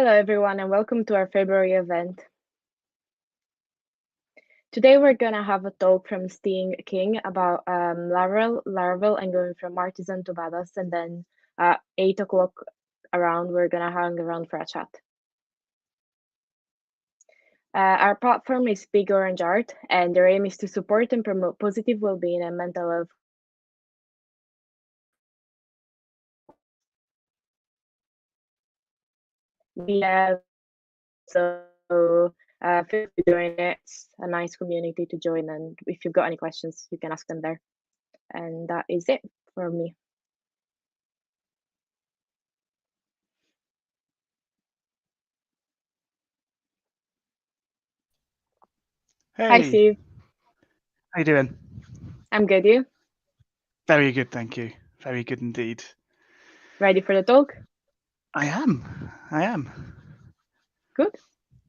Hello everyone and welcome to our February event. Today we're gonna have a talk from Steve King about Laravel and going from artisan to badass, and then at 8 o'clock around we're gonna hang around for a chat. Our platform is Big Orange Art, and their aim is to support and promote positive well-being and mental health. Yeah, so feel free to join it. It's a nice community to join, and if you've got any questions, you can ask them there. And that is it for me. Hey, Hi, Steve. how you doing? I'm good. You? Very good, thank you. Very good indeed. Ready for the talk? I am. Good.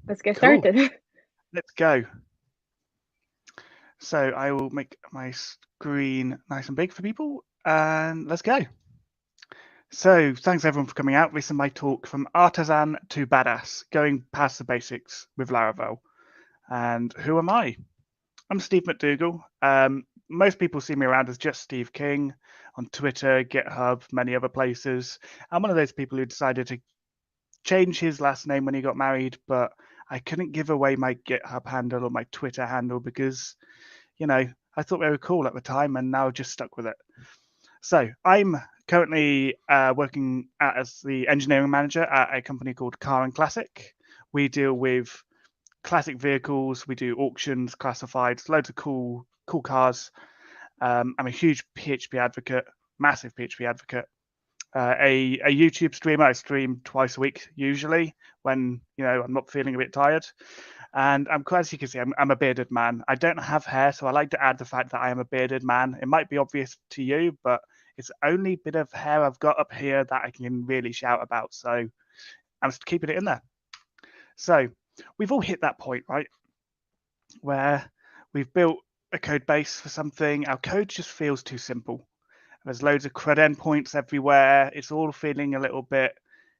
Let's get Cool. started. Let's go. So I will make my screen nice and big for people, and let's go. So thanks everyone for coming out. This is my talk from artisan to badass, going past the basics with Laravel. And who am I? I'm Steve McDougall. Most people see me around as just Steve King on Twitter, GitHub, many other places. I'm one of those people who decided to change his last name when he got married, but I couldn't give away my GitHub handle or my Twitter handle because, I thought they were cool at the time, and now I've just stuck with it. So I'm currently working as the engineering manager at a company called Car and Classic. We deal with classic vehicles. We do auctions, classifieds, loads of cool cars. I'm a huge PHP advocate, massive PHP advocate. A YouTube streamer. I stream twice a week usually when I'm not feeling a bit tired. And as you can see, I'm a bearded man. I don't have hair, so I like to add the fact that I am a bearded man. It might be obvious to you, but it's the only bit of hair I've got up here that I can really shout about. So I'm just keeping it in there. So we've all hit that point, right? Where we've built a code base for something. Our code just feels too simple. There's loads of CRUD endpoints everywhere. It's all feeling a little bit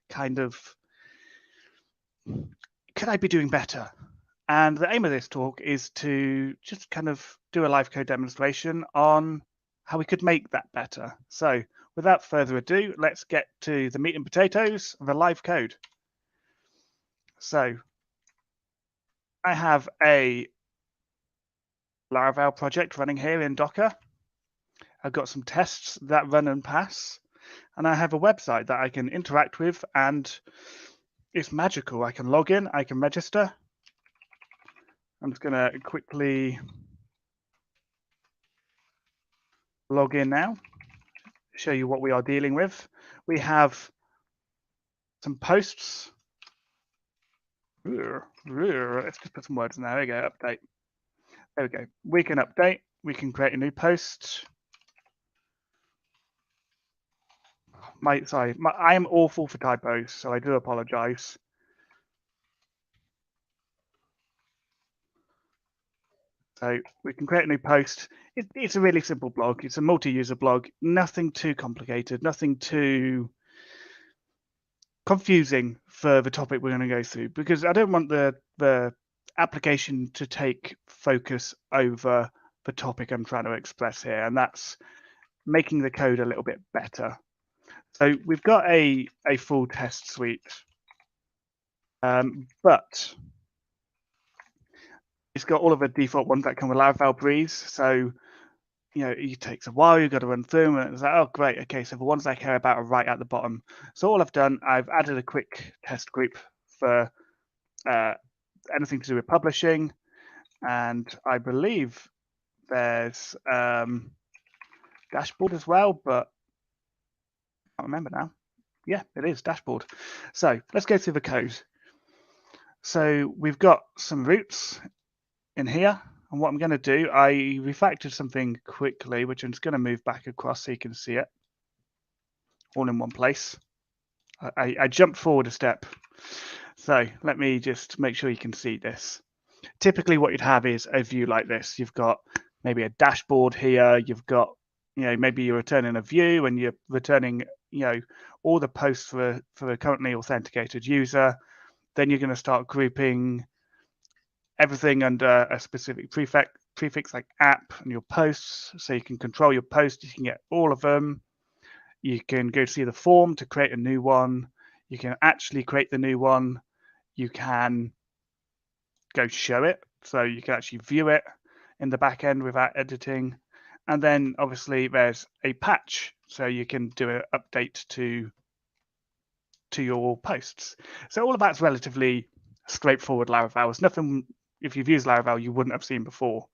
kind of, could I be doing better? And the aim of this talk is to just kind of do a live code demonstration on how we could make that better. So without further ado, let's get to the meat and potatoes of the live code. So I have a Laravel project running here in Docker. I've got some tests that run and pass, and I have a website that I can interact with, and it's magical. I can log in, I can register. I'm just going to quickly log in now, show you what we are dealing with. We have some posts. Let's just put some words in there. There we go, update. There we go. We can update. We can create a new post. I am awful for typos, so I do apologize. So we can create a new post. It's a really simple blog. It's a multi-user blog. Nothing too complicated. Nothing too confusing for the topic we're going to go through, because I don't want the application to take focus over the topic I'm trying to express here, and that's making the code a little bit better. So we've got a full test suite, but it's got all of the default ones that come with Laravel Breeze. So it takes a while. You've got to run through them, and it's like, oh, great. Okay, so the ones I care about are right at the bottom. So all I've done, I've added a quick test group for anything to do with publishing, and I believe there's dashboard as well, but I can't remember now. Yeah, it is dashboard. So let's go through the code. So we've got some roots in here. And what I'm going to do, I refactored something quickly, which I'm just going to move back across so you can see it all in one place. I jumped forward a step. So let me just make sure you can see this. Typically what you'd have is a view like this. You've got maybe a dashboard here. You've got, maybe you're returning a view and you're returning, all the posts for a currently authenticated user. then you're going to start grouping everything under a specific prefix like app and your posts. So you can control your posts, you can get all of them. You can go see the form to create a new one. You can actually create the new one. You can go show it. So you can actually view it in the back end without editing. And then obviously there's a patch. So you can do an update to your posts. So all of that's relatively straightforward Laravel. It's nothing, if you've used Laravel, you wouldn't have seen before.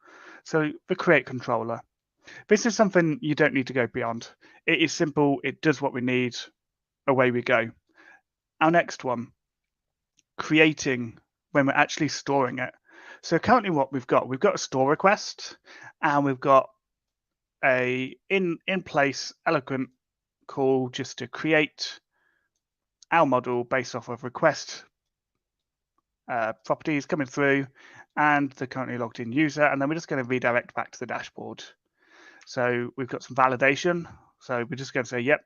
So the create controller. This is something you don't need to go beyond. It is simple. It does what we need. Away we go. Our next one, creating when we're actually storing it. So currently what we've got a store request, and we've got a in place eloquent call just to create our model based off of request properties coming through and the currently logged in user, and then we're just going to redirect back to the dashboard. So we've got some validation. So we're just going to say, yep,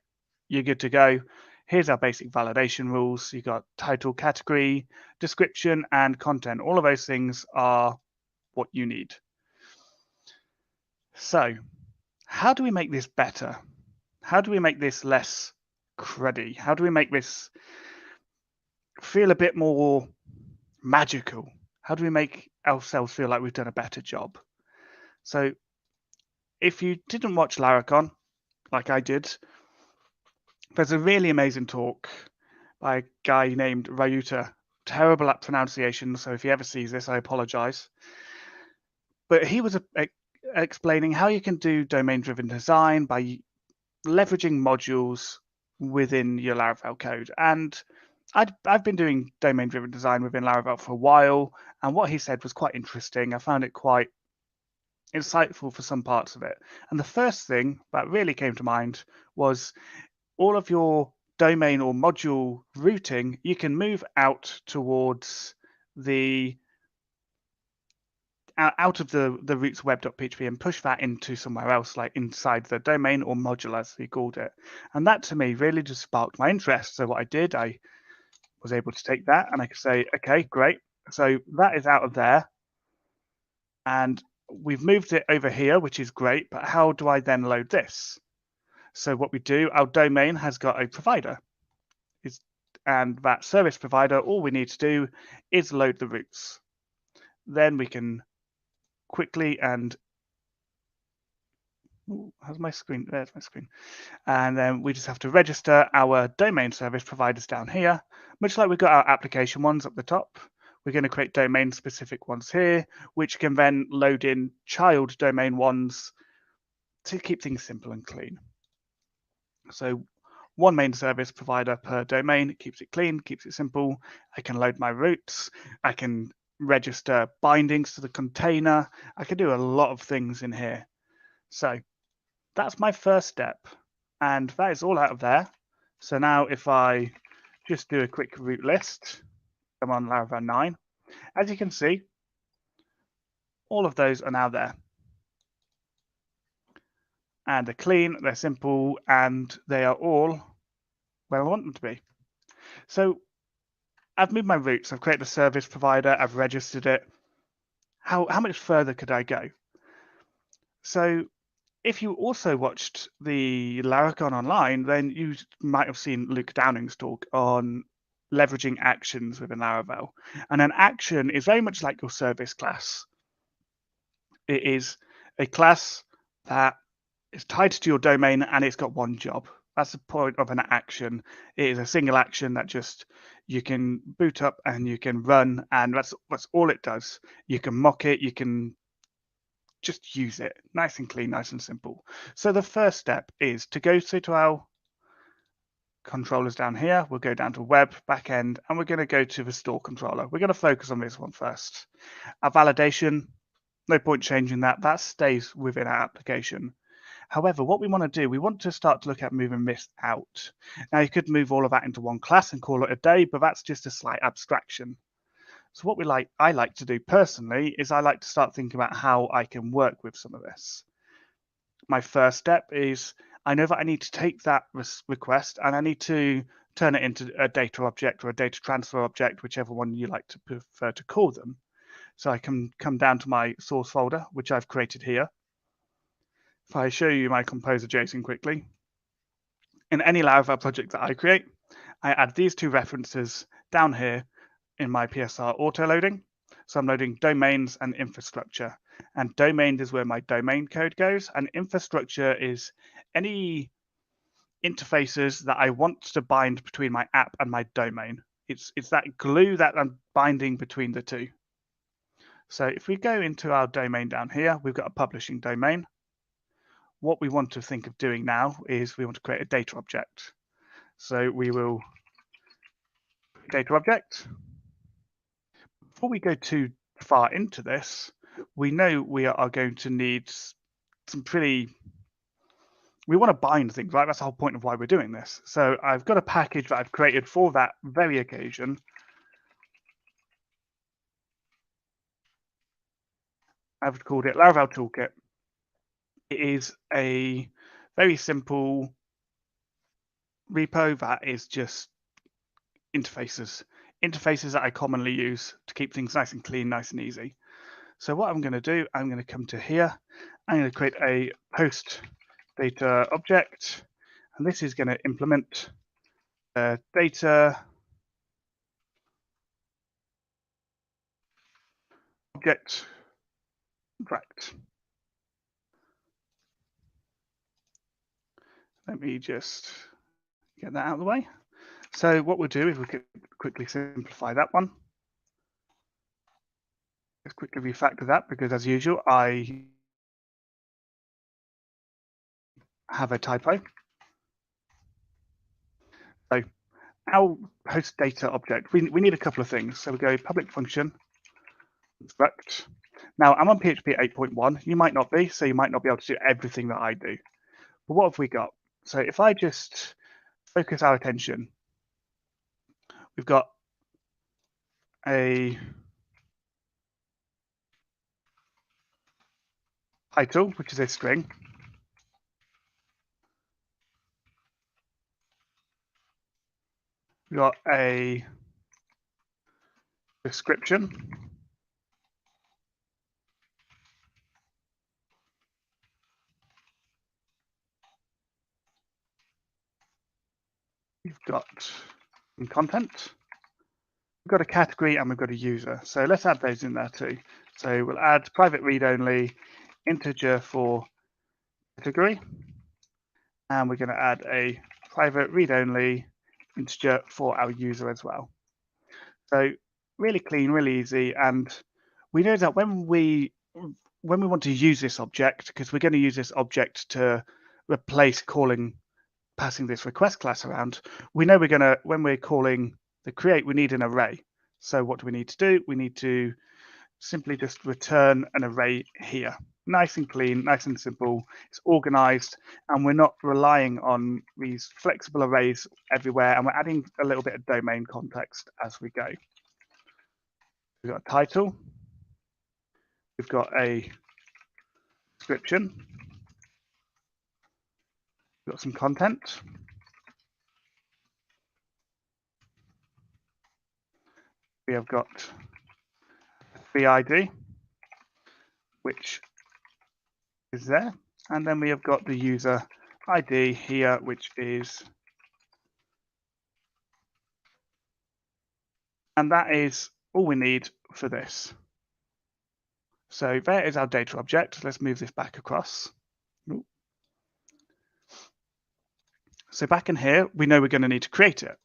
you're good to go. Here's our basic validation rules. You've got title, category, description, and content. All of those things are what you need. So how do we make this better? How do we make this less cruddy? How do we make this feel a bit more magical? How do we make ourselves feel like we've done a better job? So if you didn't watch Laracon, like I did, there's a really amazing talk by a guy named Ryuta. Terrible at pronunciation, so if he ever sees this, I apologize. But he was explaining how you can do domain-driven design by leveraging modules within your Laravel code. And I've been doing domain-driven design within Laravel for a while, and what he said was quite interesting. I found it quite insightful for some parts of it. And the first thing that really came to mind was all of your domain or module routing, you can move out towards the out of the roots web.php and push that into somewhere else, like inside the domain or module, as he called it. And that to me really just sparked my interest. So what I did, I was able to take that and I could say, okay, great. So that is out of there. And we've moved it over here, which is great. But how do I then load this? So what we do, our domain has got a provider. And that service provider, all we need to do is load the routes. Then we can quickly and how's my screen? There's my screen. And then we just have to register our domain service providers down here, much like we've got our application ones up the top. We're going to create domain specific ones here, which can then load in child domain ones to keep things simple and clean. So one main service provider per domain, keeps it clean, keeps it simple. I can load my routes. I can register bindings to the container. I can do a lot of things in here. So that's my first step. And that is all out of there. So now if I just do a quick route list, I'm on Laravel 9. As you can see, all of those are now there. And they're clean, they're simple, and they are all where I want them to be. So I've moved my routes, I've created a service provider, I've registered it. How much further could I go? So if you also watched the Laracon online, then you might have seen Luke Downing's talk on leveraging actions within Laravel. And an action is very much like your service class. It is a class that is tied to your domain and it's got one job. That's the point of an action. It is a single action that just you can boot up and you can run, and that's all it does. You can mock it, you can just use it. Nice and clean, nice and simple. So the first step is to go to our controllers down here. We'll go down to web, backend, and we're going to go to the store controller. We're going to focus on this one first. Our validation, no point changing that. That stays within our application. However, what we want to do, we want to start to look at moving this out. Now, you could move all of that into one class and call it a day, but that's just a slight abstraction. So what I like to do personally is I like to start thinking about how I can work with some of this. My first step is I know that I need to take that request and I need to turn it into a data object or a data transfer object, whichever one you like to prefer to call them. So I can come down to my source folder, which I've created here. If I show you my composer.json quickly, in any Laravel project that I create, I add these two references down here in my PSR auto loading. So I'm loading domains and infrastructure. And domain is where my domain code goes, and infrastructure is any interfaces that I want to bind between my app and my domain. It's that glue that I'm binding between the two. So if we go into our domain down here, we've got a publishing domain. What we want to think of doing now is we want to create a data object. So we will data object. Before we go too far into this, we know we are going to need some we want to bind things, right? That's the whole point of why we're doing this. So I've got a package that I've created for that very occasion. I've called it Laravel Toolkit. It is a very simple repo that is just interfaces that I commonly use to keep things nice and clean, nice and easy. So what I'm going to do, I'm going to come to here. I'm going to create a post data object, and this is going to implement data object direct. Let me just get that out of the way. So what we'll do is we could quickly simplify that one. Let's quickly refactor that, because as usual, I have a typo. So our host data object, we need a couple of things. So we go public function, construct. Now I'm on PHP 8.1. You might not be, so you might not be able to do everything that I do. But what have we got? So if I just focus our attention, we've got a title, which is a string. We've got a description. We've got some content. We've got a category and we've got a user. So let's add those in there too. So we'll add private read-only integer for category. And we're going to add a private read-only integer for our user as well. So really clean, really easy. And we know that when we want to use this object, because we're going to use this object to replace passing this request class around, we know when we're calling the create, we need an array. So what do we need to do? We need to simply just return an array here. Nice and clean, nice and simple. It's organized, and we're not relying on these flexible arrays everywhere, and we're adding a little bit of domain context as we go. We've got a title. We've got a description. We've got some content. We have got the ID, which is there. And then we have got the user ID here, which is, and that is all we need for this. So there is our data object. Let's move this back across. So back in here, we know we're going to need to create it.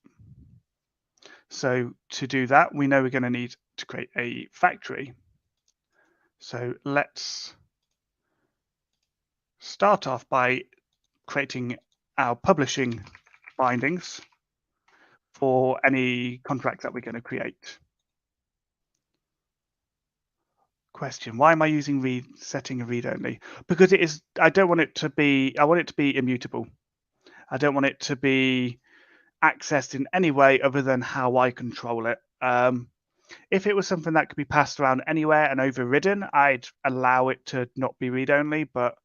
So to do that, we know we're going to need to create a factory. So let's start off by creating our publishing bindings for any contracts that we're going to create. Question: why am I using setting a read only? Because it is. I want it to be immutable. I don't want it to be accessed in any way other than how I control it. If it was something that could be passed around anywhere and overridden, I'd allow it to not be read only. But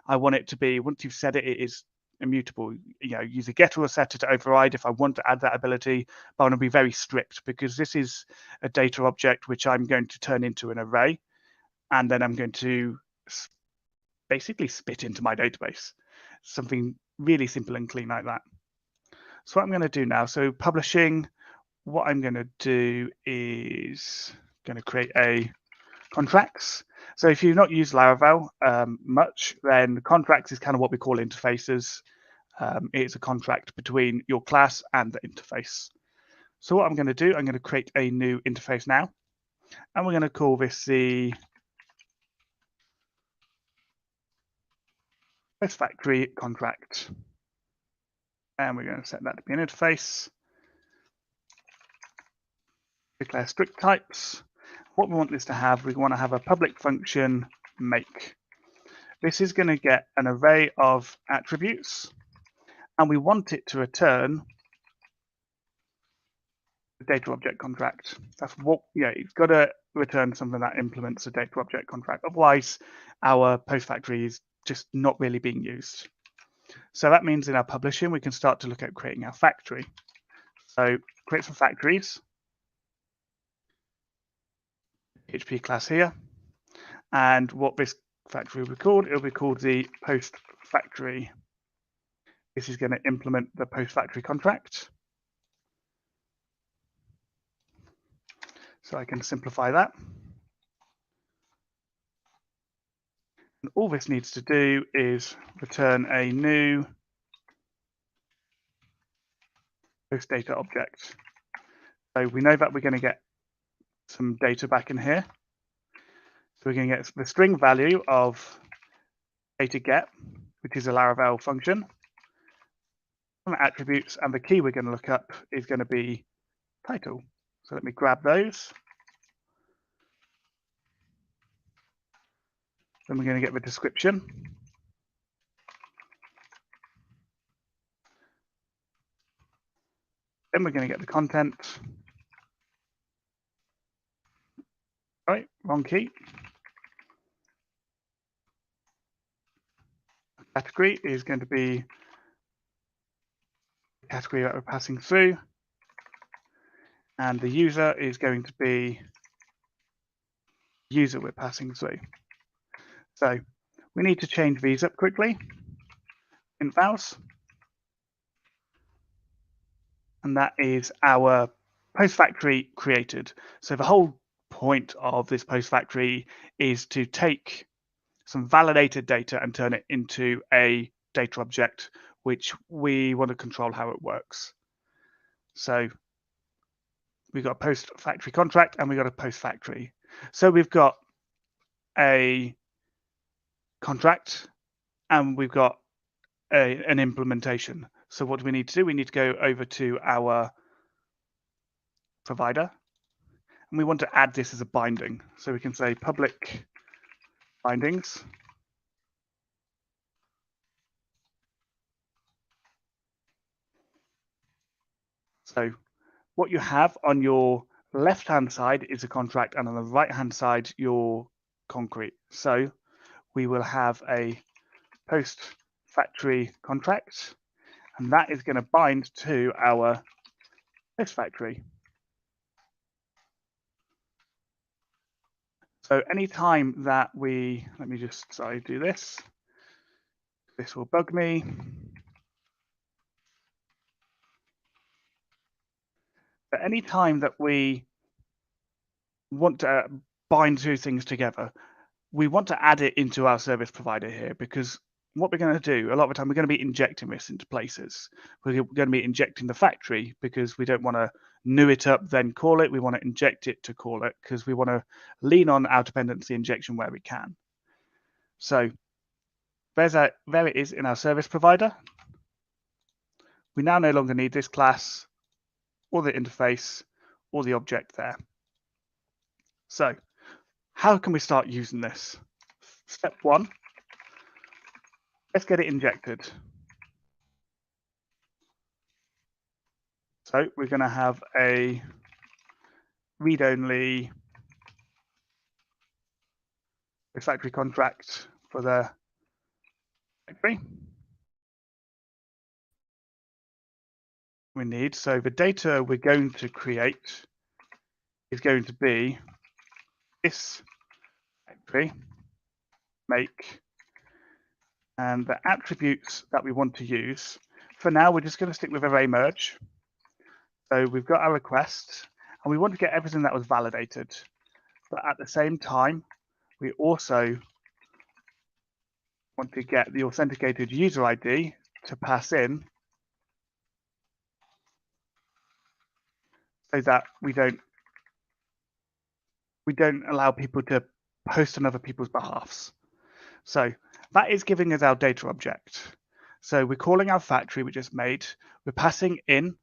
I want it to be, once you've said it, it is immutable. Use a getter or setter to override if I want to add that ability, but I want to be very strict because this is a data object which I'm going to turn into an array, and then I'm going to basically spit into my database. Something really simple and clean like that. So what I'm going to do now, so publishing, what I'm going to do is going to create a contracts. So if you've not used Laravel much, then contracts is kind of what we call interfaces. It's a contract between your class and the interface. So what I'm going to do, I'm going to create a new interface now, and we're going to call this the Post Factory contract. And we're going to set that to be an interface. Declare strict types. What we want this to have, we want to have a public function make. This is going to get an array of attributes, and we want it to return the data object contract. That's what, it's got to return something that implements a data object contract. Otherwise, our post factory is just not really being used. So that means in our publishing, we can start to look at creating our factory. So create some factories. PHP class here. And what this factory will be called, it'll be called the post factory. This is going to implement the post factory contract. So I can simplify that. And all this needs to do is return a new post data object. So we know that we're going to get some data back in here. So we're going to get the string value of data get, which is a Laravel function, some attributes, and the key we're going to look up is going to be title. So let me grab those. Then we're going to get the description. Then we're going to get the content. Right, wrong key. Category is going to be the category that we're passing through. And the user is going to be the user we're passing through. So we need to change these up quickly in vals. And that is our post factory created. So the whole point of this post factory is to take some validated data and turn it into a data object, which we want to control how it works. So we've got a post factory contract and we've got a post factory. So we've got a contract and we've got an implementation. So what do we need to do? We need to go over to our provider and we want to add this as a binding. So we can say public bindings. So what you have on your left-hand side is a contract and on the right-hand side, your concrete. So we will have a post factory contract, and that is going to bind to our post factory. So anytime that we, let me just, do this. This will bug me. But anytime that we want to bind two things together, we want to add it into our service provider here, because what we're going to do, a lot of the time, we're going to be injecting this into places. We're going to be injecting the factory because we don't want to new it up, then call it. We want to inject it to call it because we want to lean on our dependency injection where we can. So there it is in our service provider. We now no longer need this class or the interface or the object there. So how can we start using this? Step one, let's get it injected. So we're going to have a read-only factory contract for the factory. we need. So the data we're going to create is going to be this factory make, and the attributes that we want to use. For now, we're just going to stick with array merge. So we've got our request, and we want to get everything that was validated. But at the same time, we also want to get the authenticated user ID to pass in so that we don't allow people to post on other people's behalfs. So that is giving us our data object. So we're calling our factory we just made. We're passing in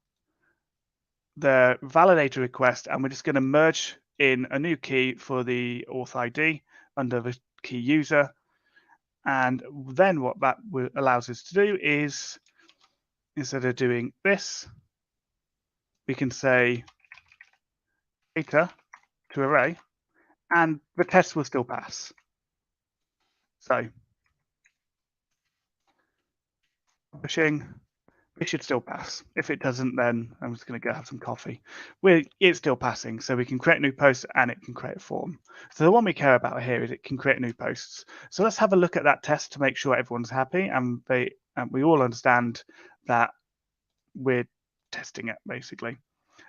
the validator request, and we're just going to merge in a new key for the auth ID under the key user. And then what that allows us to do is, instead of doing this, we can say data to array, and the test will still pass. So publishing, it should still pass. If it doesn't, then I'm just going to go have some coffee. It's still passing, so we can create new posts and it can create a form. So the one we care about here is it can create new posts. So let's have a look at that test to make sure everyone's happy and we all understand that we're testing it, basically.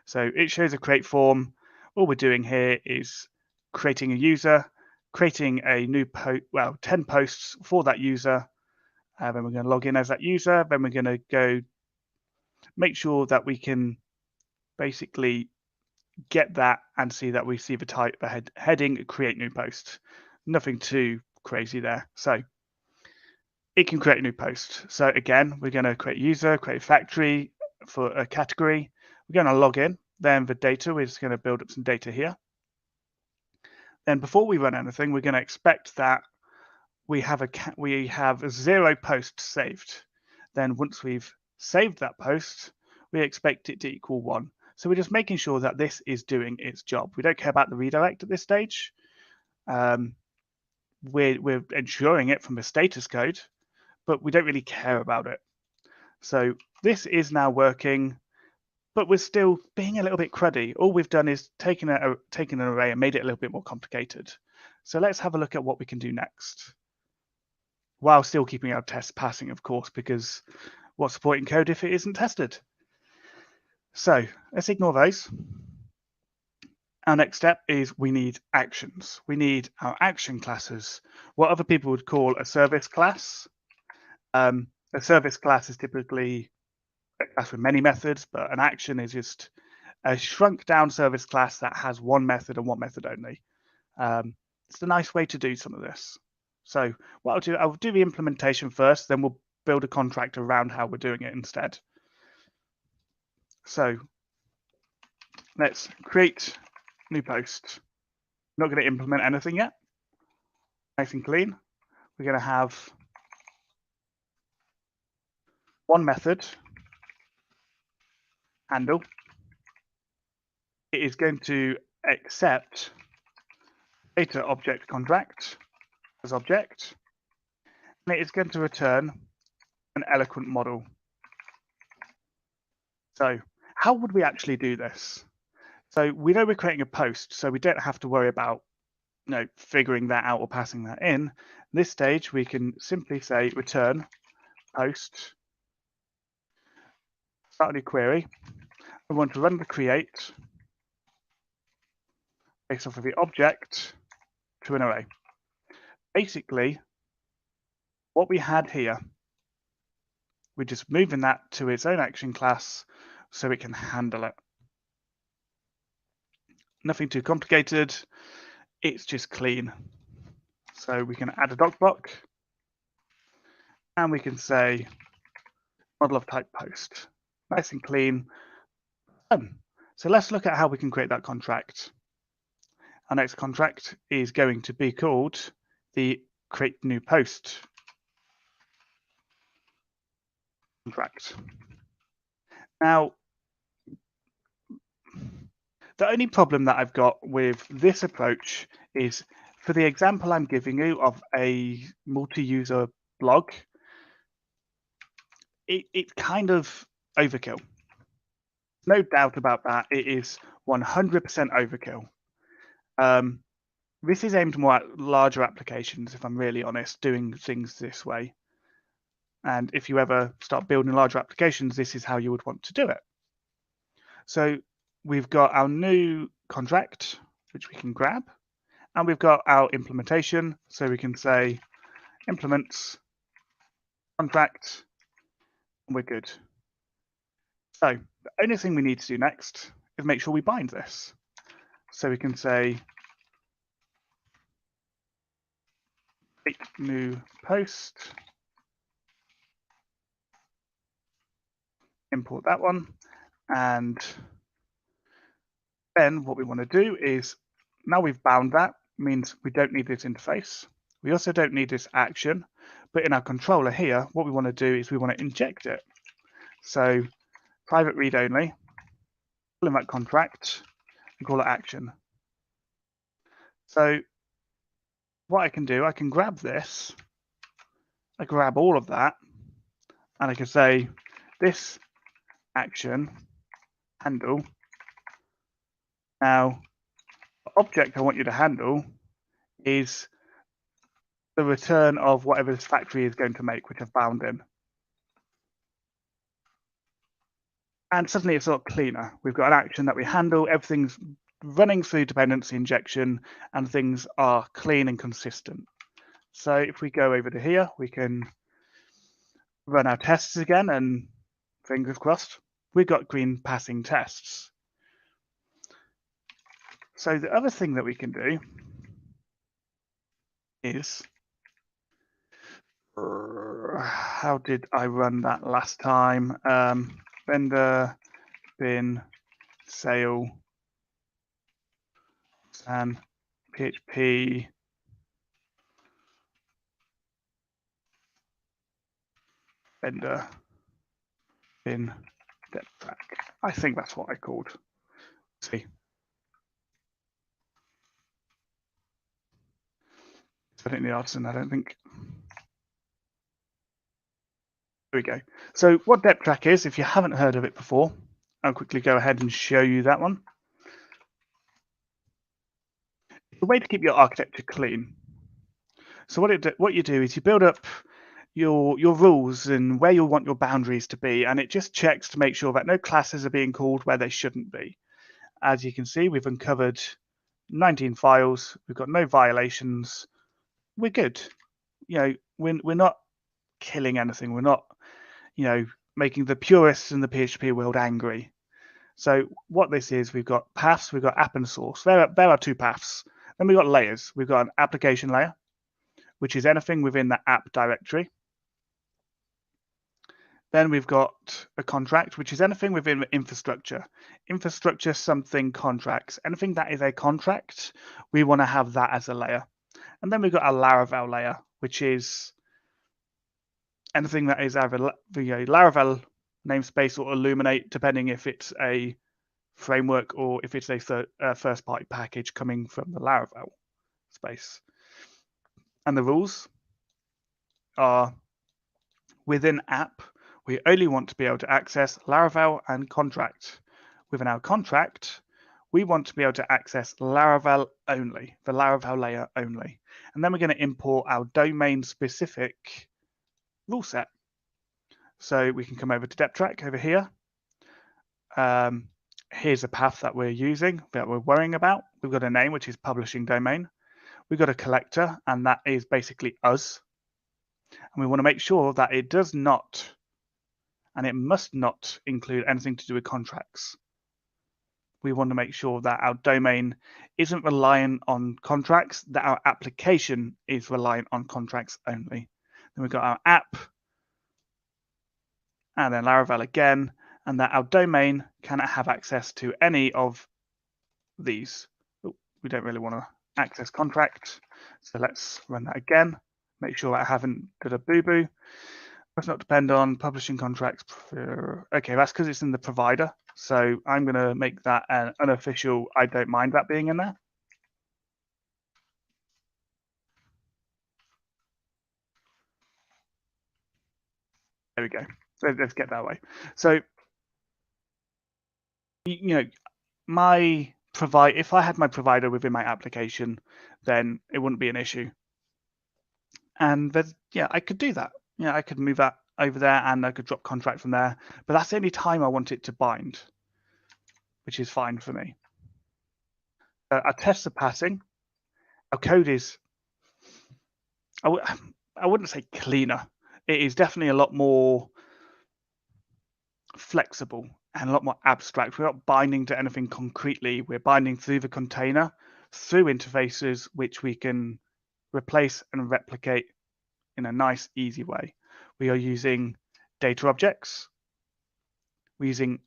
So it shows a create form. All we're doing here is creating a user, creating a new 10 posts for that user. Then we're going to log in as that user. Then we're going to go make sure that we can basically get that and see that we see the type, the heading, create new post. Nothing too crazy there. So it can create a new post. So again, we're going to create user, create factory for a category. We're going to log in. Then the data, we're just going to build up some data here. Then before we run anything, we're going to expect that we have 0 posts saved. Then once we've saved that post, we expect it to equal 1. So we're just making sure that this is doing its job. We don't care about the redirect at this stage. We're ensuring it from the status code, but we don't really care about it. So this is now working, but we're still being a little bit cruddy. All we've done is taken an array and made it a little bit more complicated. So let's have a look at what we can do next, while still keeping our tests passing, of course, because what's the point in code if it isn't tested? So let's ignore those. Our next step is we need actions. We need our action classes, what other people would call a service class. A service class is typically a class with many methods, but an action is just a shrunk down service class that has one method and one method only. It's a nice way to do some of this. So what I'll do the implementation first, then we'll build a contract around how we're doing it instead. So let's create new post. Not going to implement anything yet. Nice and clean. We're going to have one method, handle. It is going to accept data object contract as object, and it is going to return an eloquent model. So how would we actually do this? So we know we're creating a post, so we don't have to worry about figuring that out or passing that in. At this stage, we can simply say return post, start a new query. We want to run the create based off of the object to an array. Basically, what we had here, we're just moving that to its own action class so it can handle it. Nothing too complicated. It's just clean. So we can add a doc block, and we can say model of type post. Nice and clean. So let's look at how we can create that contract. Our next contract is going to be called the create new post contract. Now, the only problem that I've got with this approach is for the example I'm giving you of a multi-user blog, it's kind of overkill. No doubt about that. It is 100% overkill. This is aimed more at larger applications, if I'm really honest, doing things this way. And if you ever start building larger applications, this is how you would want to do it. So we've got our new contract, which we can grab, and we've got our implementation. So we can say implements contract, and we're good. So the only thing we need to do next is make sure we bind this. So we can say create new post, import that one, and then what we want to do is, now we've bound that, means we don't need this interface. We also don't need this action, but in our controller here, what we want to do is we want to inject it. So private read only, call in that contract, and call it action. So what I can do, I can grab this, I grab all of that, and I can say this action handle. Now, the object I want you to handle is the return of whatever this factory is going to make, which I've bound in. And suddenly it's a lot cleaner. We've got an action that we handle, everything's running through dependency injection, and things are clean and consistent. So if we go over to here, we can run our tests again, and fingers crossed, we've got green passing tests. So the other thing that we can do is, how did I run that last time? Vendor bin sale and PHP vendor bin depth track. I think that's what I called. Let's see. I don't need artisan, I don't think. There we go. So what depth track is, if you haven't heard of it before, I'll quickly go ahead and show you that one. The way to keep your architecture clean. So what you do is you build up your rules and where you want your boundaries to be, and it just checks to make sure that no classes are being called where they shouldn't be. As you can see, we've uncovered 19 files. We've got no violations. We're good. You know, we're not killing anything. We're not, you know, making the purists in the PHP world angry. So what this is, we've got paths, we've got app and source. There are two paths. Then we've got layers. We've got an application layer, which is anything within the app directory. Then we've got a contract, which is anything within the infrastructure. Infrastructure, something, contracts. Anything that is a contract, we want to have that as a layer. And then we've got a Laravel layer, which is anything that is either Laravel namespace or Illuminate, depending if it's a framework or if it's a first-party package coming from the Laravel space. And the rules are within app, we only want to be able to access Laravel and contract. Within our contract, we want to be able to access Laravel only, the Laravel layer only. And then we're going to import our domain-specific rule set. So we can come over to depth track over here. Here's a path that we're using, that we're worrying about. We've got a name, which is publishing domain. We've got a collector, and that is basically us. And we want to make sure that it does not, and it must not include anything to do with contracts. We want to make sure that our domain isn't reliant on contracts, that our application is reliant on contracts only. Then we've got our app, and then Laravel again, and that our domain cannot have access to any of these. We don't really want to access contract, so let's run that again. Make sure I haven't did a boo-boo. Does not depend on publishing contracts. Okay, that's because it's in the provider. So I'm going to make that an unofficial. I don't mind that being in there. There we go. So let's get that way. So if I had my provider within my application, then it wouldn't be an issue. And I could do that. I could move that over there and I could drop contract from there. But that's the only time I want it to bind, which is fine for me. Our tests are passing. Our code is, I wouldn't say cleaner. It is definitely a lot more flexible and a lot more abstract. We're not binding to anything concretely. We're binding through the container, through interfaces, which we can replace and replicate in a nice, easy way. We are using data objects. We're using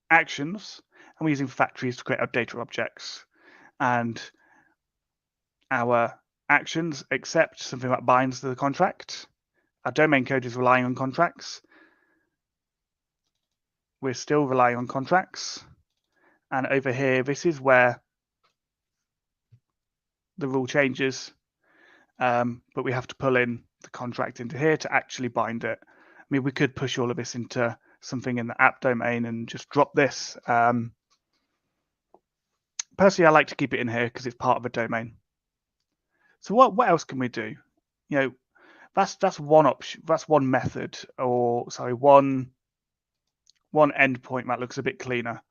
actions, and we're using factories to create our data objects. And our actions accept something that binds to the contract. Our domain code is relying on contracts. We're still relying on contracts. And over here, this is where the rule changes. But we have to pull in the contract into here to actually bind it. I mean, we could push all of this into something in the app domain and just drop this. Personally, I like to keep it in here because it's part of a domain. So what else can we do? That's one option. That's one method, or sorry, one endpoint that looks a bit cleaner.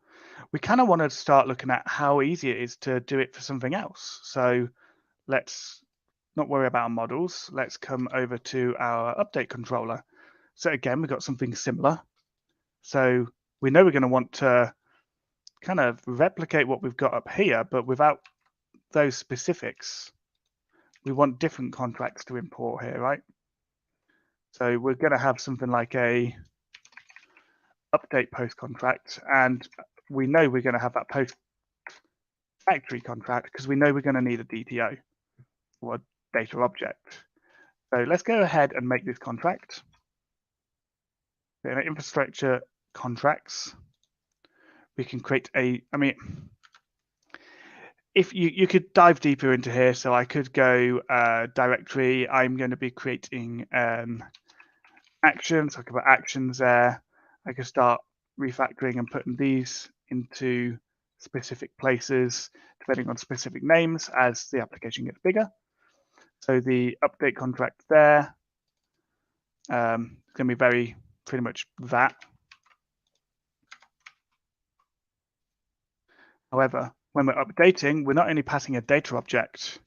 We kind of want to start looking at how easy it is to do it for something else. So let's not worry about our models. Let's come over to our update controller. So again, we've got something similar. So we know we're going to want to kind of replicate what we've got up here, but without those specifics. We want different contracts to import here, right? So we're going to have something like a update post contract, and we know we're going to have that post factory contract because we know we're going to need a DTO or a data object. So let's go ahead and make this contract. So in infrastructure contracts, we can create if you could dive deeper into here, so I could go directory. I'm going to be creating actions. I could put actions there. I could start refactoring and putting these into specific places depending on specific names as the application gets bigger. So the update contract there is going to be pretty much that. However, when we're updating, we're not only passing a data object,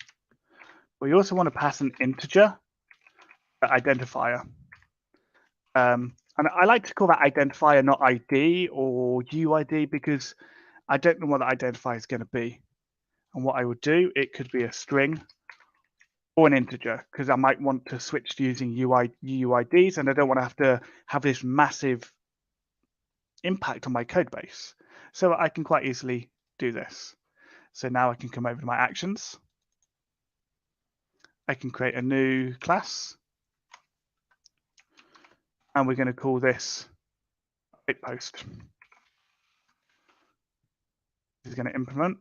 but we also want to pass an integer identifier. And I like to call that identifier not ID or UID because I don't know what the identifier is going to be. And what I would do, it could be a string or an integer because I might want to switch to using UIDs and I don't want to have this massive impact on my code base. So I can quite easily do this. So now I can come over to my actions. I can create a new class. And we're going to call this update post. This is going to implement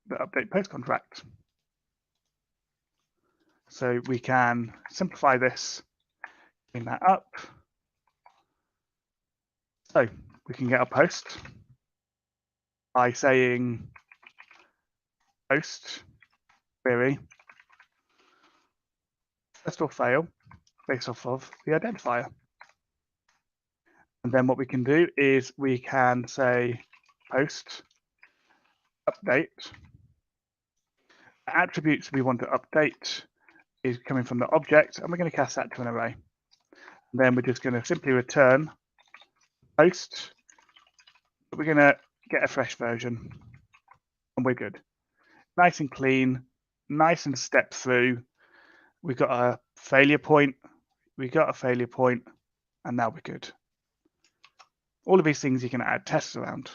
the update post contract. So we can simplify this, clean that up. So we can get a post by saying post query test or fail based off of the identifier. And then what we can do is we can say post update. The attributes we want to update is coming from the object, and we're going to cast that to an array. And then we're just going to simply return post, but we're going to get a fresh version, and we're good. Nice and clean, nice and step through. We've got a failure point, and now we're good. All of these things you can add tests around.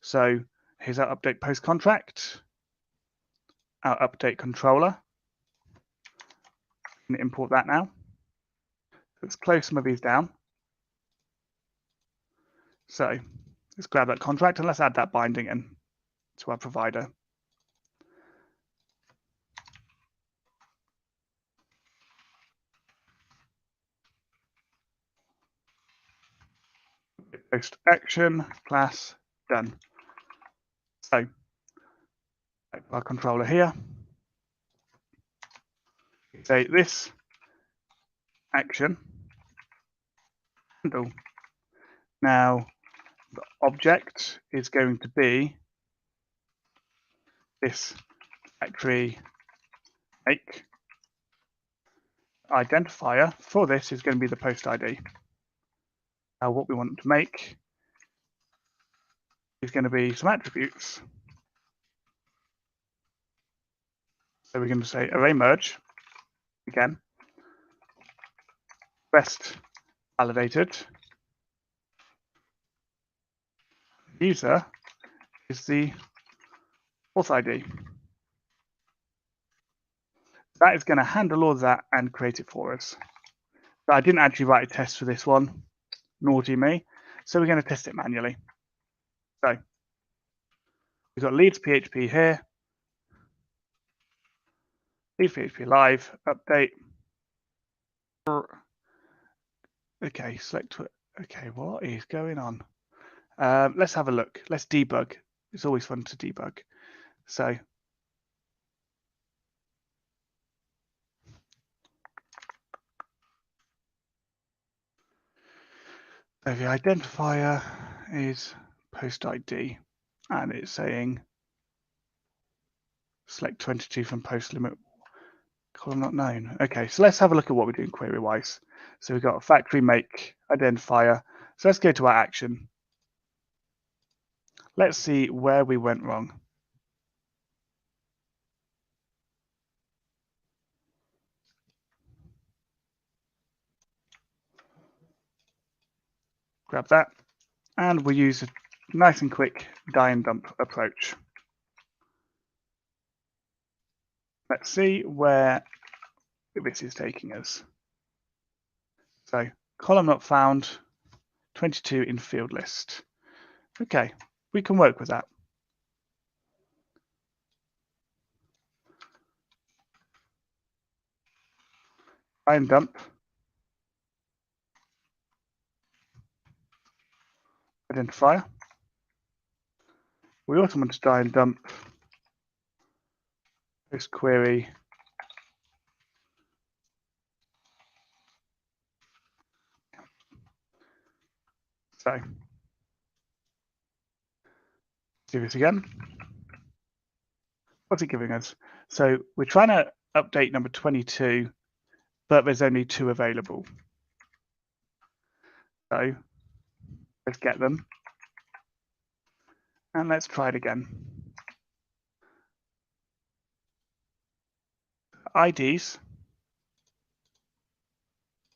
So here's our update post contract, our update controller. I'm going to import that now. Let's close some of these down. So let's grab that contract and let's add that binding in to our provider. Post action class done. So our controller here, say this action handle. Now the object is going to be this factory make. Identifier for this is going to be the post ID. Now what we want to make is going to be some attributes. So we're going to say array merge again, best validated user is the auth ID. That is going to handle all of that and create it for us. But I didn't actually write a test for this one, naughty me. So we're going to test it manually. So we've got Leeds PHP here, Leeds PHP live, update. Okay, select. Okay, what is going on? Let's have a look. Let's debug. It's always fun to debug. So the identifier is post ID, and it's saying select 22 from post limit column not known. Okay, so let's have a look at what we're doing query wise. So we've got a factory make identifier. So let's go to our action. Let's see where we went wrong. Grab that, and we'll use a nice and quick die and dump approach. Let's see where this is taking us. So column not found, 22 in field list. Okay, we can work with that. Die and dump. Identifier. We also want to die and dump post query so do this again. What's it giving us? So we're trying to update number 22, but there's only 2 available. So let's get them. And let's try it again. IDs.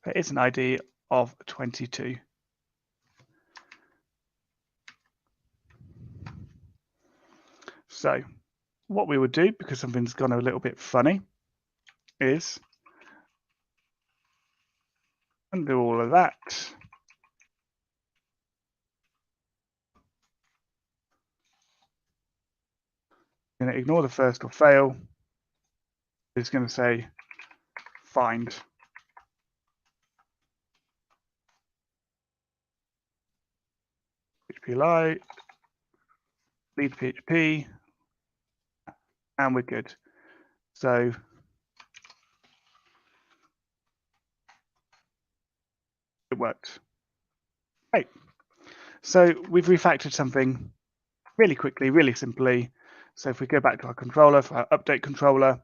There is an ID of 22. So what we would do, because something's gone a little bit funny, is undo all of that. I'm going to ignore the first or fail. It's going to say find. PHP live, Leeds PHP, and we're good. So it worked. Great. So we've refactored something really quickly, really simply. So if we go back to our controller, for our update controller,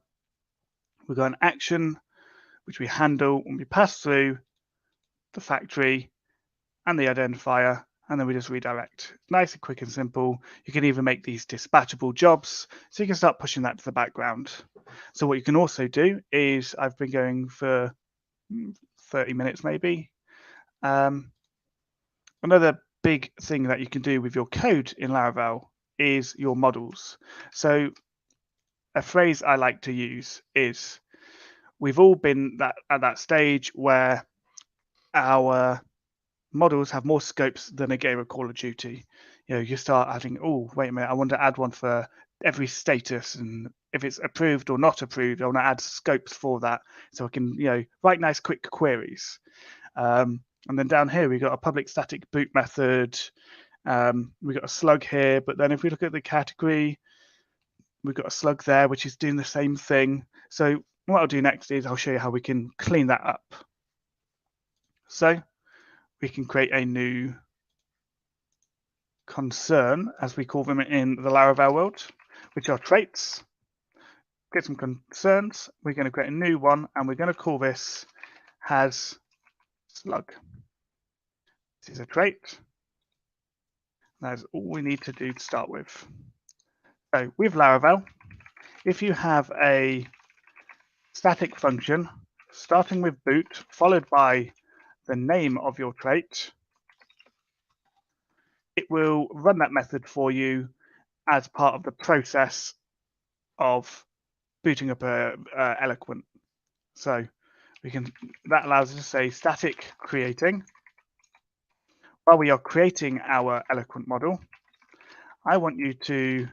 we've got an action which we handle when we pass through the factory and the identifier, and then we just redirect. Nice and quick and simple. You can even make these dispatchable jobs, so you can start pushing that to the background. So what you can also do is, I've been going for 30 minutes maybe. Another big thing that you can do with your code in Laravel is your models. So a phrase I like to use is, we've all been at that stage where our models have more scopes than a game of Call of Duty. You know, you start adding, oh, wait a minute, I want to add one for every status, and if it's approved or not approved, I want to add scopes for that, so I can, you know, write nice quick queries. And then down here we've got a public static boot method, We've got a slug here, but then if we look at the category, we've got a slug there, which is doing the same thing. So what I'll do next is I'll show you how we can clean that up. So we can create a new concern, as we call them in the Laravel world, which are traits. Get some concerns. We're going to create a new one, and we're going to call this has slug. This is a trait. That's all we need to do to start with. So with Laravel, if you have a static function starting with boot followed by the name of your trait, it will run that method for you as part of the process of booting up Eloquent. So that allows us to say static creating. While we are creating our Eloquent model, I want you to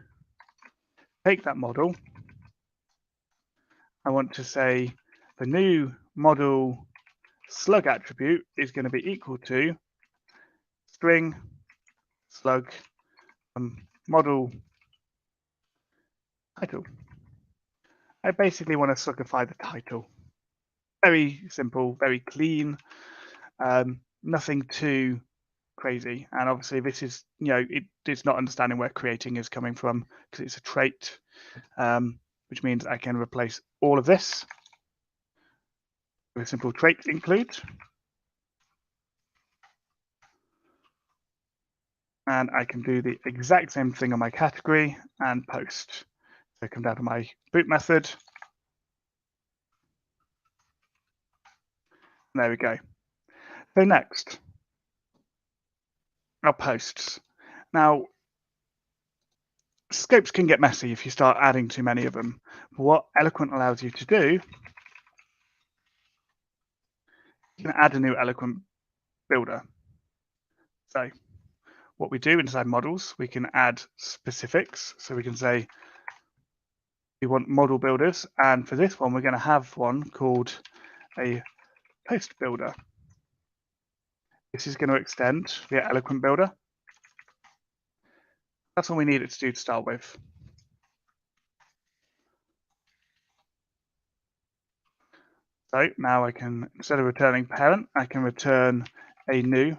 take that model. I want to say the new model slug attribute is going to be equal to string slug model title. I basically want to slugify the title. Very simple, very clean, nothing too crazy. And obviously this is, it's not understanding where creating is coming from because it's a trait, which means I can replace all of this with a simple trait include. And I can do the exact same thing on my category and post. So come down to my boot method. And there we go. So next, our posts. Now, scopes can get messy if you start adding too many of them. But what Eloquent allows you to do, you can add a new Eloquent builder. So what we do inside models, we can add specifics. So we can say we want model builders. And for this one, we're going to have one called a post builder. This is going to extend via Eloquent builder. That's all we need it to do to start with. So now I can, instead of returning parent, I can return a new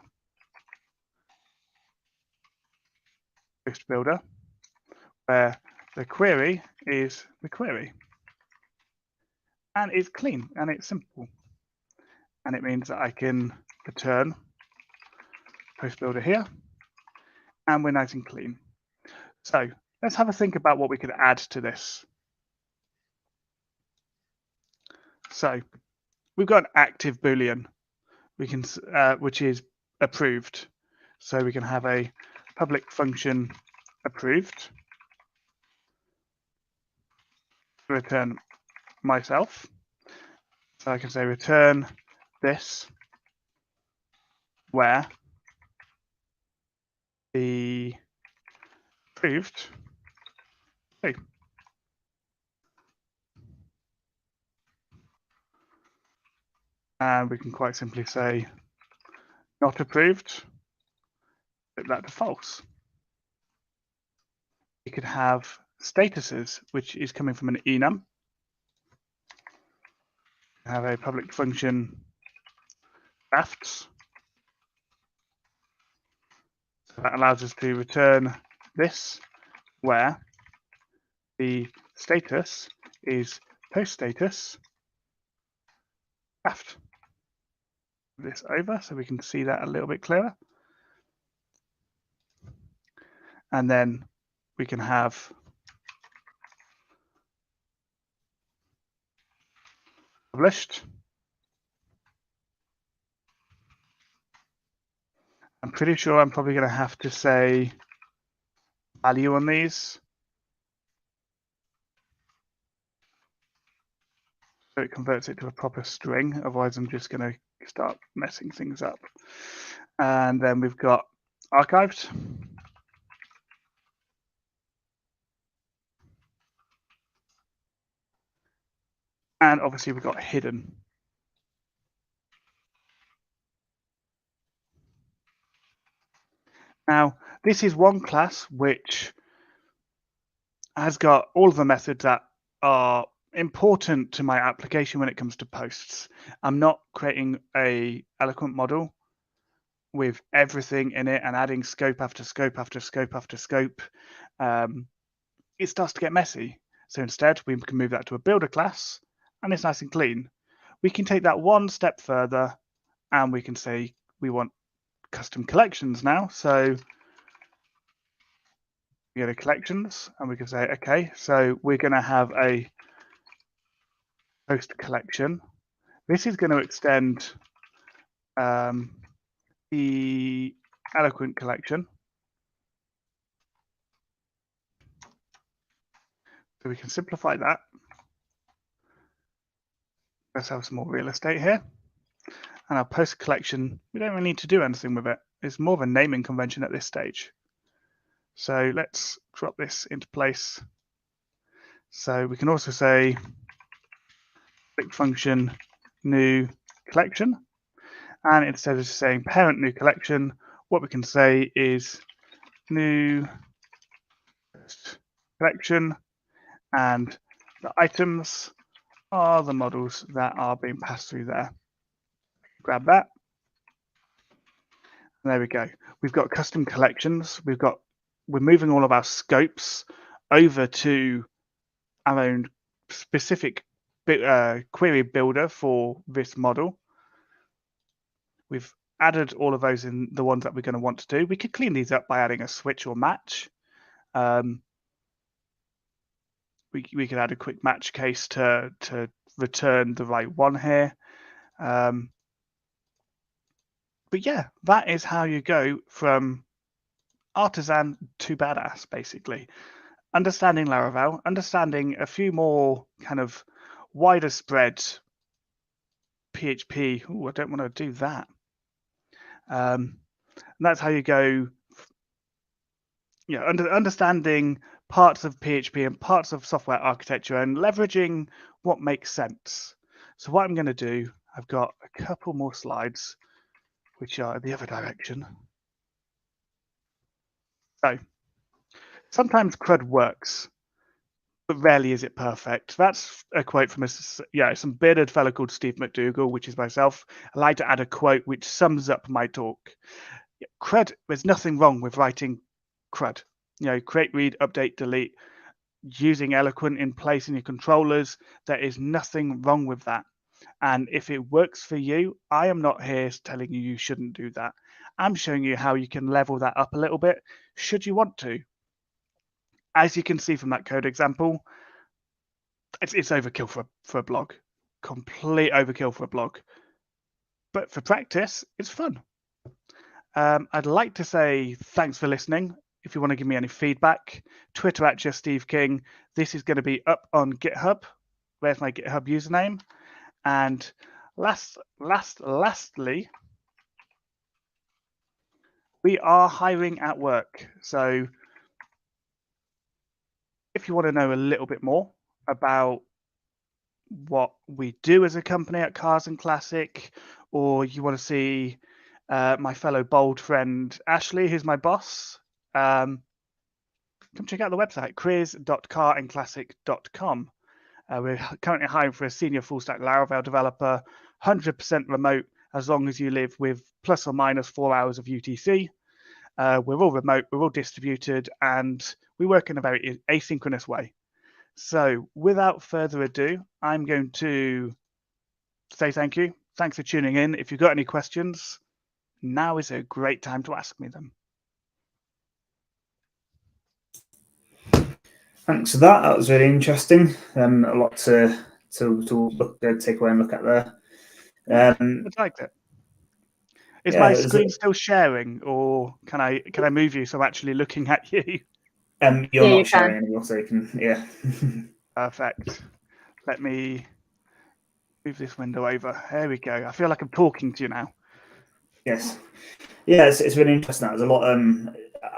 post builder where the query is the query. And it's clean and it's simple. And it means that I can return post builder here and we're nice and clean. So let's have a think about what we could add to this. So we've got an active Boolean, which is approved. So we can have a public function approved to return myself. So I can say return this where the approved. Okay. And we can quite simply say not approved, set that to false. We could have statuses, which is coming from an enum. Have a public function drafts. So that allows us to return this where the status is post status draft. This over so we can see that a little bit clearer. And then we can have published. I'm pretty sure I'm probably going to have to say value on these. So it converts it to a proper string. Otherwise, I'm just going to start messing things up. And then we've got archived. And obviously we've got hidden. Now, This is one class which has got all of the methods that are important to my application when it comes to posts. I'm not creating a eloquent model with everything in it and adding scope after scope after scope after scope. It starts to get messy. So instead, we can move that to a builder class, and it's nice and clean. We can take that one step further, and we can say we want custom collections now. So we go to collections, and we can say, okay, so we're going to have a post collection. This is going to extend the eloquent collection. So we can simplify that. Let's have some more real estate here. And our post collection, we don't really need to do anything with it. It's more of a naming convention at this stage. So let's drop this into place. So we can also say click function new collection. And instead of saying parent new collection, what we can say is new collection, and the items are the models that are being passed through there. Grab that. And there we go. We've got custom collections. We're moving all of our scopes over to our own specific query builder for this model. We've added all of those in the ones that we're going to want to do. We could clean these up by adding a switch or match. We could add a quick match case to return the right one here. But yeah, that is how you go from artisan to badass, basically. Understanding Laravel, understanding a few more kind of wider spread PHP. Oh, I don't want to do that. And that's how you go, understanding parts of PHP and parts of software architecture and leveraging what makes sense. So what I'm going to do, I've got a couple more slides, which are the other direction. So sometimes CRUD works, but rarely is it perfect. That's a quote from some bearded fellow called Steve McDougall, which is myself. I like to add a quote which sums up my talk. CRUD, there's nothing wrong with writing CRUD. Create, read, update, delete, using eloquent in place in your controllers. There is nothing wrong with that. And if it works for you, I am not here telling you shouldn't do that. I'm showing you how you can level that up a little bit, should you want to. As you can see from that code example, it's overkill for a blog. Complete overkill for a blog. But for practice, it's fun. I'd like to say thanks for listening. If you want to give me any feedback, Twitter at @JustSteveKing. This is going to be up on GitHub. Where's my GitHub username? And lastly, we are hiring at work. So if you want to know a little bit more about what we do as a company at Cars and Classic, or you want to see my fellow bold friend Ashley, who's my boss, come check out the website, careers.carandclassic.com. We're currently hiring for a senior full-stack Laravel developer, 100% remote, as long as you live with plus or minus 4 hours of UTC. We're all remote, we're all distributed, and we work in a very asynchronous way. So without further ado, I'm going to say thank you. Thanks for tuning in. If you've got any questions, now is a great time to ask me them. Thanks for that. That was really interesting. A lot to take away and look at there. I liked it. Is my screen still sharing, or can I move you so I'm actually looking at you? You're not sharing anymore, so you can, yeah. Perfect. Let me move this window over. There we go. I feel like I'm talking to you now. Yes. Yeah, it's really interesting. There's a lot.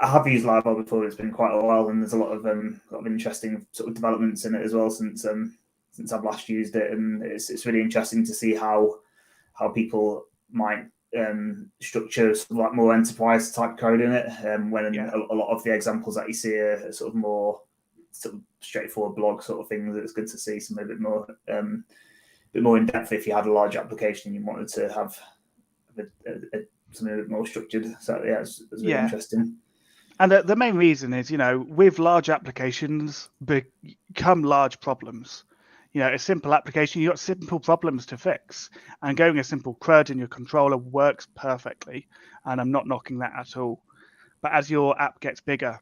I have used Laravel before. It's been quite a while, and there's a lot of interesting sort of developments in it as well since I've last used it, and it's really interesting to see how people might structure, sort of like more enterprise type code in it. When Yeah. a lot of the examples that you see are sort of more sort of straightforward blog sort of things. It's good to see some a bit more in depth if you had a large application and you wanted to have something a bit more structured. So yeah, it's really interesting. And the main reason is, with large applications become large problems. A simple application, you've got simple problems to fix, and going a simple CRUD in your controller works perfectly. And I'm not knocking that at all. But as your app gets bigger,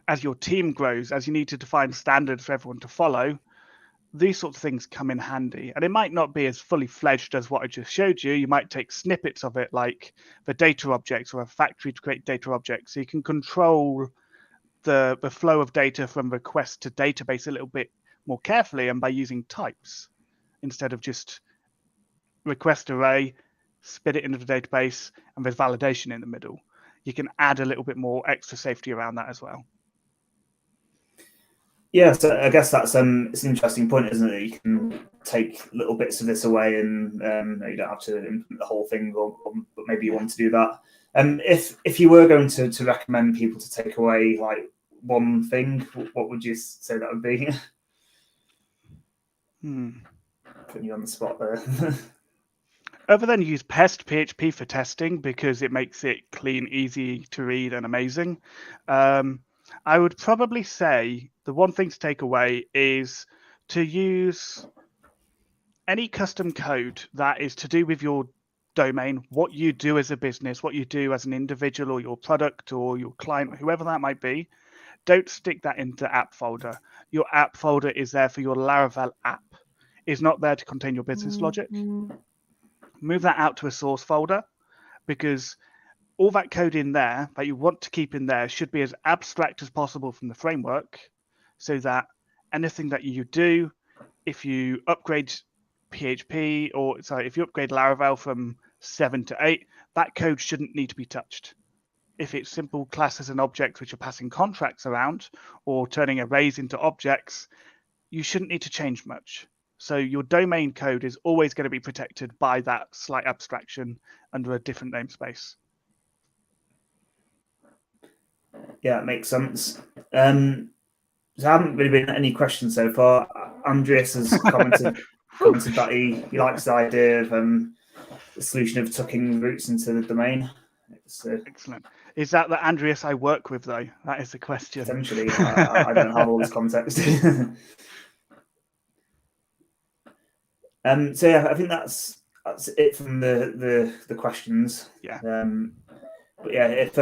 as your team grows, as you need to define standards for everyone to follow, these sorts of things come in handy. And it might not be as fully fledged as what I just showed you. You might take snippets of it, like the data objects or a factory to create data objects. So you can control the flow of data from request to database a little bit more carefully, and by using types instead of just request array, spit it into the database, and there's validation in the middle. You can add a little bit more extra safety around that as well. Yeah, so I guess that's it's an interesting point, isn't it? You can take little bits of this away, and you don't have to implement the whole thing, but maybe you want to do that. If you were going to recommend people to take away like one thing, what would you say that would be? Putting you on the spot there. Other than use pest PHP for testing because it makes it clean, easy to read, and amazing, I would probably say the one thing to take away is to use any custom code that is to do with your domain, what you do as a business, what you do as an individual or your product or your client, whoever that might be. Don't stick that into app folder. Your app folder is there for your Laravel app. It's not there to contain your business logic. Move that out to a source folder, because all that code in there that you want to keep in there should be as abstract as possible from the framework, so that anything that you do, if you upgrade PHP if you upgrade Laravel from 7 to 8, that code shouldn't need to be touched. If it's simple classes and objects which are passing contracts around or turning arrays into objects, you shouldn't need to change much. So your domain code is always going to be protected by that slight abstraction under a different namespace. Yeah, it makes sense. So there haven't really been any questions so far. Andreas has commented that he likes the idea of the solution of tucking roots into the domain. Excellent. Is that the Andreas I work with, though? That is the question. Potentially. I don't have all this context. So yeah, I think that's it from the questions. Yeah. But yeah, if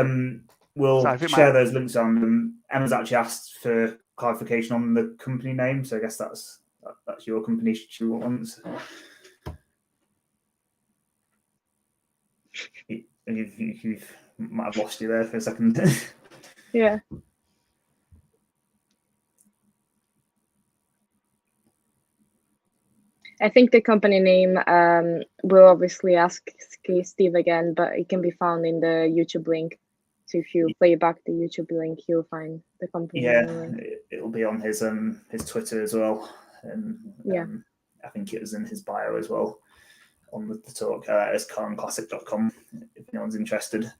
we'll share those links on them. Emma's actually asked for clarification on the company name, so I guess that's your company she wants. You might have lost you there for a second. Yeah. I think the company name, we'll obviously ask Steve again, but it can be found in the YouTube link. So if you play back the YouTube link, you'll find the company name. It'll be on his Twitter as well. Yeah. I think it was in his bio as well on the talk. It's carnclassic.com if anyone's interested.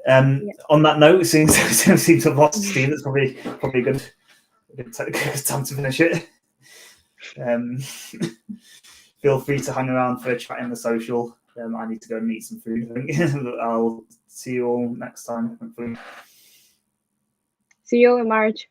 On that note, since we seem to have lost Steve, it's probably a good time to finish it. Feel free to hang around for a chat in the social. I need to go and eat some food, I think. I'll see you all next time, hopefully. See you in March.